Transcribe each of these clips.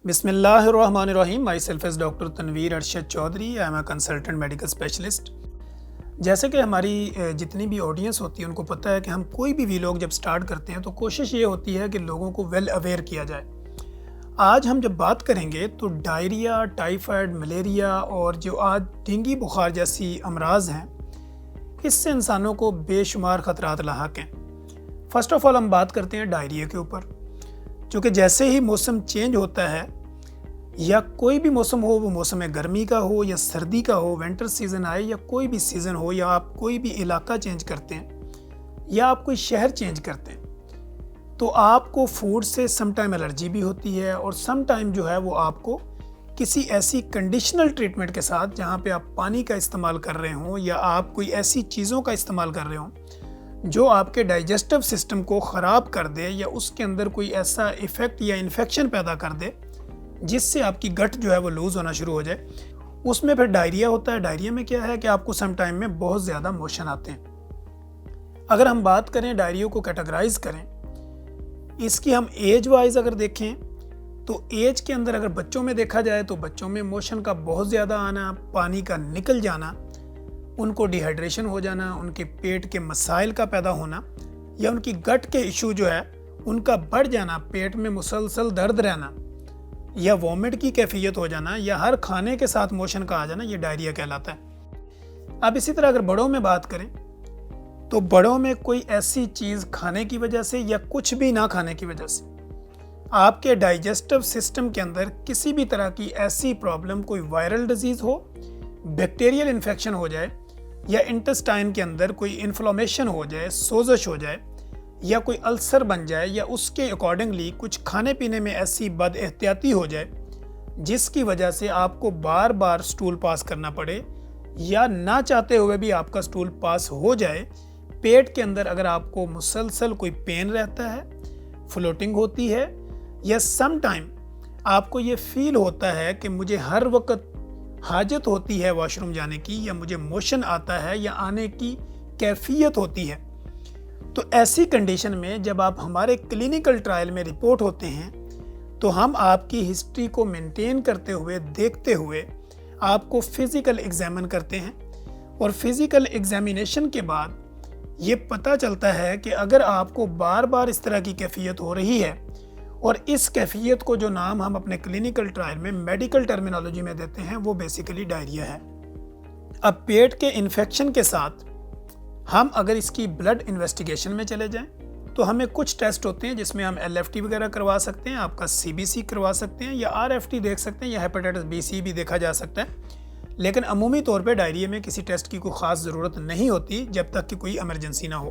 बिस्मिल्लाहिर्रहमानिर्रहीम। Myself is doctor Tanveer Arshad Chaudhry. I am a consultant medical specialist. जैसे कि हमारी जितनी भी ऑडियंस होती है उनको पता है कि हम कोई भी व्लॉग जब स्टार्ट करते हैं तो कोशिश ये होती है कि लोगों को वेल अवेयर किया जाए। आज हम जब बात करेंगे तो डायरिया, टाइफाइड, मलेरिया और जो आज डेंगू बुखार जैसी अमराज हैं, इससे इंसानों को बेशुमार ख़तरात लाहक हैं। फ़र्स्ट ऑफ़ ऑल हम बात करते हैं डायरिया के ऊपर, क्योंकि जैसे ही मौसम चेंज होता है या कोई भी मौसम हो, वो मौसम गर्मी का हो या सर्दी का हो, विंटर सीज़न आए या कोई भी सीज़न हो, या आप कोई भी इलाका चेंज करते हैं या आप कोई शहर चेंज करते हैं, तो आपको फूड से सम टाइम एलर्जी भी होती है और सम टाइम जो है वो आपको किसी ऐसी कंडीशनल ट्रीटमेंट के साथ, जहाँ पे आप पानी का इस्तेमाल कर रहे हों या आप कोई ऐसी चीज़ों का इस्तेमाल कर रहे हों जो आपके डाइजेस्टिव सिस्टम को ख़राब कर दे या उसके अंदर कोई ऐसा इफ़ेक्ट या इन्फेक्शन पैदा कर दे जिससे आपकी गट जो है वो लूज़ होना शुरू हो जाए, उसमें फिर डायरिया होता है। डायरिया में क्या है कि आपको सम टाइम में बहुत ज़्यादा मोशन आते हैं। अगर हम बात करें डायरिया को कैटेगराइज करें, इसकी हम एज वाइज अगर देखें तो एज के अंदर अगर बच्चों में देखा जाए तो बच्चों में मोशन का बहुत ज़्यादा आना, पानी का निकल जाना, उनको डिहाइड्रेशन हो जाना, उनके पेट के मसाइल का पैदा होना या उनकी गट के इशू जो है उनका बढ़ जाना, पेट में मुसलसल दर्द रहना या वॉमिट की कैफियत हो जाना या हर खाने के साथ मोशन का आ जाना, ये डायरिया कहलाता है। अब इसी तरह अगर बड़ों में बात करें तो बड़ों में कोई ऐसी चीज़ खाने की वजह से या कुछ भी ना खाने की वजह से आपके डाइजेस्टिव सिस्टम के अंदर किसी भी तरह की ऐसी प्रॉब्लम, कोई वायरल डिजीज़ हो, बैक्टीरियल इन्फेक्शन हो जाए या इंटेस्टाइन के अंदर कोई इन्फ्लेमेशन हो जाए, सोजश हो जाए या कोई अल्सर बन जाए या उसके अकॉर्डिंगली कुछ खाने पीने में ऐसी बदएहतियाती हो जाए जिसकी वजह से आपको बार बार स्टूल पास करना पड़े या ना चाहते हुए भी आपका स्टूल पास हो जाए। पेट के अंदर अगर आपको मुसलसल कोई पेन रहता है, फ्लोटिंग होती है या सम टाइम आपको ये फील होता है कि मुझे हर वक्त हाजत होती है वॉशरूम जाने की या मुझे मोशन आता है या आने की कैफियत होती है, तो ऐसी कंडीशन में जब आप हमारे क्लिनिकल ट्रायल में रिपोर्ट होते हैं तो हम आपकी हिस्ट्री को मेंटेन करते हुए, देखते हुए आपको फिज़िकल एग्जामिन करते हैं और फिज़िकल एग्जामिनेशन के बाद ये पता चलता है कि अगर आपको बार बार इस तरह की कैफियत हो रही है और इस कैफियत को जो नाम हम अपने क्लिनिकल ट्रायल में मेडिकल टर्मिनोलॉजी में देते हैं वो बेसिकली डायरिया है। अब पेट के इन्फेक्शन के साथ हम अगर इसकी ब्लड इन्वेस्टिगेशन में चले जाएं तो हमें कुछ टेस्ट होते हैं जिसमें हम LFT वगैरह करवा सकते हैं, आपका CBC करवा सकते हैं या RFT देख सकते हैं या हेपेटाइटिस B-C भी देखा जा सकता है। लेकिन अमूमी तौर पे डायरिया में किसी टेस्ट की कोई ख़ास ज़रूरत नहीं होती जब तक कि कोई इमरजेंसी ना हो।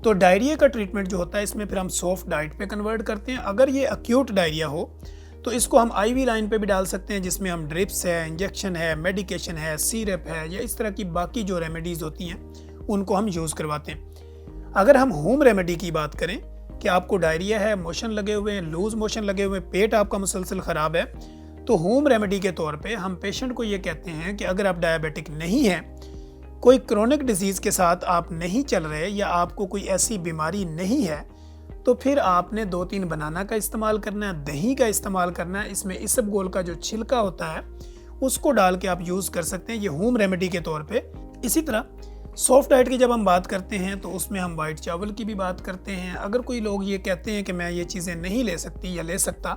तो डायरिया का ट्रीटमेंट जो होता है इसमें फिर हम सॉफ्ट डाइट पे कन्वर्ट करते हैं। अगर ये अक्यूट डायरिया हो तो इसको हम IV लाइन पे भी डाल सकते हैं जिसमें हम ड्रिप्स है, इंजेक्शन है, मेडिकेशन है, सिरप है या इस तरह की बाकी जो रेमेडीज़ होती हैं उनको हम यूज़ करवाते हैं। अगर हम होम रेमेडी की बात करें कि आपको डायरिया है, मोशन लगे हुए हैं, लूज मोशन लगे हुए हैं, पेट आपका मुसलसल ख़राब है, तो होम रेमेडी के तौर पे हम पेशेंट को ये कहते हैं कि अगर आप डायबिटिक नहीं हैं, कोई क्रोनिक डिजीज़ के साथ आप नहीं चल रहे या आपको कोई ऐसी बीमारी नहीं है, तो फिर आपने 2-3 बनाना का इस्तेमाल करना है, दही का इस्तेमाल करना है, इसमें इसबगोल का जो छिलका होता है उसको डाल के आप यूज़ कर सकते हैं, ये होम रेमेडी के तौर पे। इसी तरह सॉफ्ट डाइट की जब हम बात करते हैं तो उसमें हम वाइट चावल की भी बात करते हैं। अगर कोई लोग ये कहते हैं कि मैं ये चीज़ें नहीं ले सकती या ले सकता,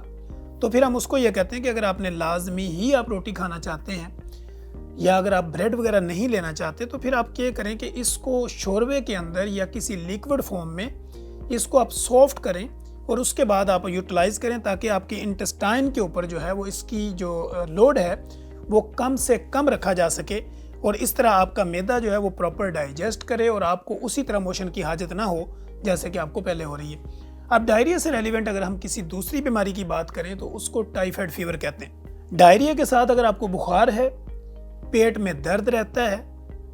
तो फिर हम उसको ये कहते हैं कि अगर आपने लाजमी ही आप रोटी खाना चाहते हैं या अगर आप ब्रेड वगैरह नहीं लेना चाहते तो फिर आप क्या करें कि इसको शोरबे के अंदर या किसी लिक्विड फॉर्म में इसको आप सॉफ्ट करें और उसके बाद आप यूटिलाइज़ करें ताकि आपके इंटेस्टाइन के ऊपर जो है वो इसकी जो लोड है वो कम से कम रखा जा सके और इस तरह आपका मैदा जो है वो प्रॉपर डाइजेस्ट करे और आपको उसी तरह मोशन की हाजत ना हो जैसे कि आपको पहले हो रही है। अब डायरिया से रेलिवेंट अगर हम किसी दूसरी बीमारी की बात करें तो उसको टाइफाइड फीवर कहते हैं। डायरिया के साथ अगर आपको बुखार है, पेट में दर्द रहता है,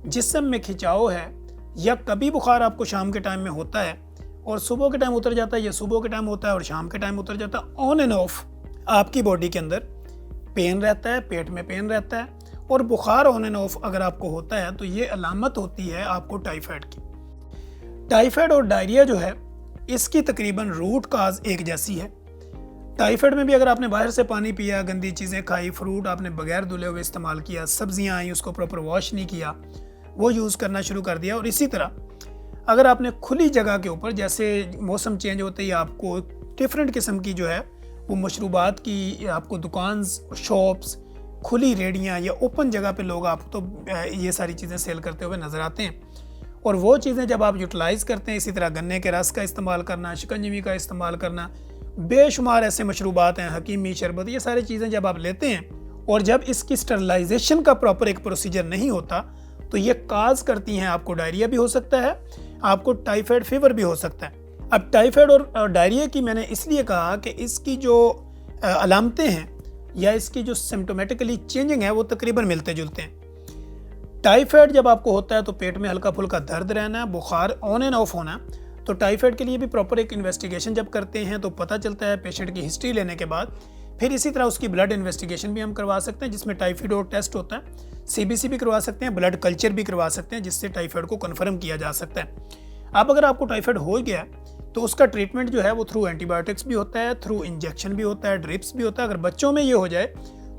जिस्म में खिंचाव है या कभी बुखार आपको शाम के टाइम में होता है और सुबह के टाइम उतर जाता है या सुबह के टाइम होता है और शाम के टाइम उतर जाता है, ऑन एंड ऑफ आपकी बॉडी के अंदर पेन रहता है, पेट में पेन रहता है और बुखार ऑन एंड ऑफ अगर आपको होता है तो ये अलामत होती है आपको टाइफाइड की। टाइफाइड और डायरिया जो है इसकी तकरीबन रूट काज एक जैसी है। टाइफाइड में भी अगर आपने बाहर से पानी पिया, गंदी चीज़ें खाई, फ्रूट आपने बगैर धुले हुए इस्तेमाल किया, सब्जियां आई उसको प्रॉपर वॉश नहीं किया, वो यूज़ करना शुरू कर दिया। और इसी तरह अगर आपने खुली जगह के ऊपर, जैसे मौसम चेंज होते ही आपको डिफरेंट किस्म की जो है वो मशरूबात की आपको दुकान, शॉप्स, खुली रेडियाँ या ओपन जगह पे लोग आप तो ये सारी चीज़ें सेल करते हुए नज़र आते हैं। और वो चीज़ें जब आप यूटिलाइज़ करते हैं, इसी तरह गन्ने के रस का इस्तेमाल करना, शिकंजवी का इस्तेमाल करना, बेशुमार ऐसे मशरूबात हैं, हकीमी शरबत, ये सारी चीज़ें जब आप लेते हैं और जब इसकी स्टरलाइजेशन का प्रॉपर एक प्रोसीजर नहीं होता तो ये काज करती हैं, आपको डायरिया भी हो सकता है, आपको टाइफाइड फीवर भी हो सकता है। अब टाइफाइड और डायरिया की मैंने इसलिए कहा कि इसकी जो अलामतें हैं या इसकी जो सिम्टोमेटिकली चेंजिंग है वो तकरीबन मिलते जुलते हैं। टाइफाइड जब आपको होता है तो पेट में हल्का फुल्का दर्द रहना, बुखार ऑन एंड ऑफ होना। तो टाइफाइड के लिए भी प्रॉपर एक इन्वेस्टिगेशन जब करते हैं तो पता चलता है पेशेंट की हिस्ट्री लेने के बाद। फिर इसी तरह उसकी ब्लड इन्वेस्टिगेशन भी हम करवा सकते हैं जिसमें टाइफाइड टेस्ट होता है, सीबीसी भी करवा सकते हैं, ब्लड कल्चर भी करवा सकते हैं जिससे टाइफाइड को कन्फर्म किया जा सकता है। अब अगर आपको टाइफाइड हो गया तो उसका ट्रीटमेंट जो है वो थ्रू एंटीबायोटिक्स भी होता है, थ्रू इंजेक्शन भी होता है, ड्रिप्स भी होता है। अगर बच्चों में ये हो जाए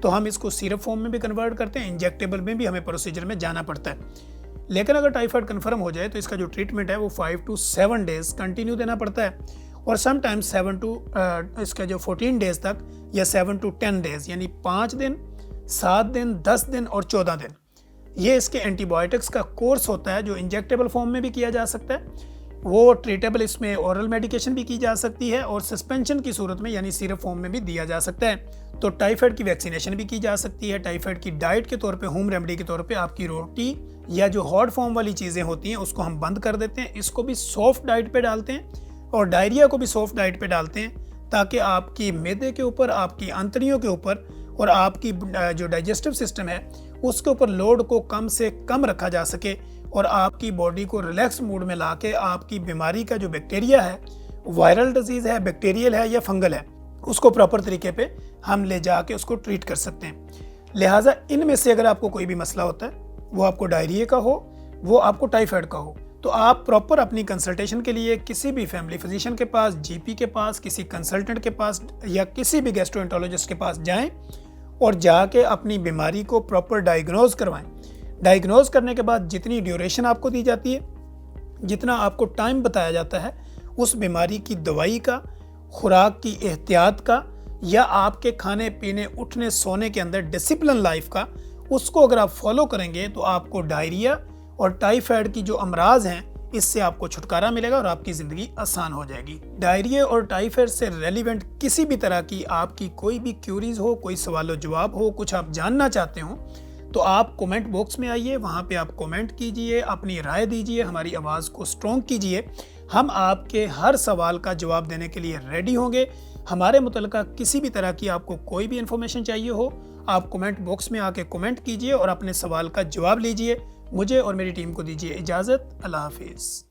तो हम इसको सिरप फॉर्म में भी कन्वर्ट करते हैं, इंजेक्टेबल में भी हमें प्रोसीजर में जाना पड़ता है। लेकिन अगर टाइफाइड कन्फर्म हो जाए तो इसका जो ट्रीटमेंट है वो 5 to 7 डेज कंटिन्यू देना पड़ता है और समटाइम्स 7 to इसका जो 14 डेज तक या 7 to 10 डेज यानी 5 दिन, 7 दिन, 10 दिन और 14 दिन ये इसके एंटीबायोटिक्स का कोर्स होता है जो इंजेक्टेबल फॉर्म में भी किया जा सकता है, वो ट्रीटेबल इसमें ओरल मेडिकेशन भी की जा सकती है और सस्पेंशन की सूरत में यानी सिरप फॉर्म में भी दिया जा सकता है। तो टाइफाइड की वैक्सीनेशन भी की जा सकती है। टाइफाइड की डाइट के तौर पे, होम रेमेडी के तौर पे आपकी रोटी या जो हॉट फॉर्म वाली चीज़ें होती हैं उसको हम बंद कर देते हैं, इसको भी सॉफ्ट डाइट पे डालते हैं और डायरिया को भी सॉफ्ट डाइट पे डालते हैं ताकि आपकी मैदे के ऊपर, आपकी आंतड़ियों के ऊपर और आपकी जो डाइजेस्टिव सिस्टम है उसके ऊपर लोड को कम से कम रखा जा सके और आपकी बॉडी को रिलैक्स मूड में ला के आपकी बीमारी का जो बैक्टीरिया है, वायरल डिजीज़ है, बैक्टीरियल है या फंगल है, उसको प्रॉपर तरीके पे हम ले जाके उसको ट्रीट कर सकते हैं। लिहाजा इनमें से अगर आपको कोई भी मसला होता है, वो आपको डायरिया का हो, वो आपको टाइफाइड का हो, तो आप प्रॉपर अपनी कंसल्टेशन के लिए किसी भी फैमिली फिजिशियन के पास, जीपी के पास, किसी कंसल्टेंट के पास या किसी भी गैस्ट्रोएंटरोलॉजिस्ट के पास जाएं और जाके अपनी बीमारी को प्रॉपर डायग्नोज करवाएं। डायग्नोज करने के बाद जितनी ड्यूरेशन आपको दी जाती है, जितना आपको टाइम बताया जाता है, उस बीमारी की दवाई का, खुराक की एहतियात का या आपके खाने पीने, उठने सोने के अंदर डिसिप्लिन लाइफ का, उसको अगर आप फॉलो करेंगे तो आपको डायरिया और टाइफाइड की जो अमराज हैं इससे आपको छुटकारा मिलेगा और आपकी ज़िंदगी आसान हो जाएगी। डायरिया और टाइफाइड से रेलिवेंट किसी भी तरह की आपकी कोई भी क्यूरीज हो, कोई सवाल जवाब हो, कुछ आप जानना चाहते हो तो आप कमेंट बॉक्स में आइए, वहाँ पे आप कमेंट कीजिए, अपनी राय दीजिए, हमारी आवाज़ को स्ट्रॉन्ग कीजिए। हम आपके हर सवाल का जवाब देने के लिए रेडी होंगे। हमारे मुतल्लिका किसी भी तरह की आपको कोई भी इन्फॉर्मेशन चाहिए हो, आप कमेंट बॉक्स में आके कमेंट कीजिए और अपने सवाल का जवाब लीजिए। मुझे और मेरी टीम को दीजिए इजाज़त। अल्लाह हाफिज़।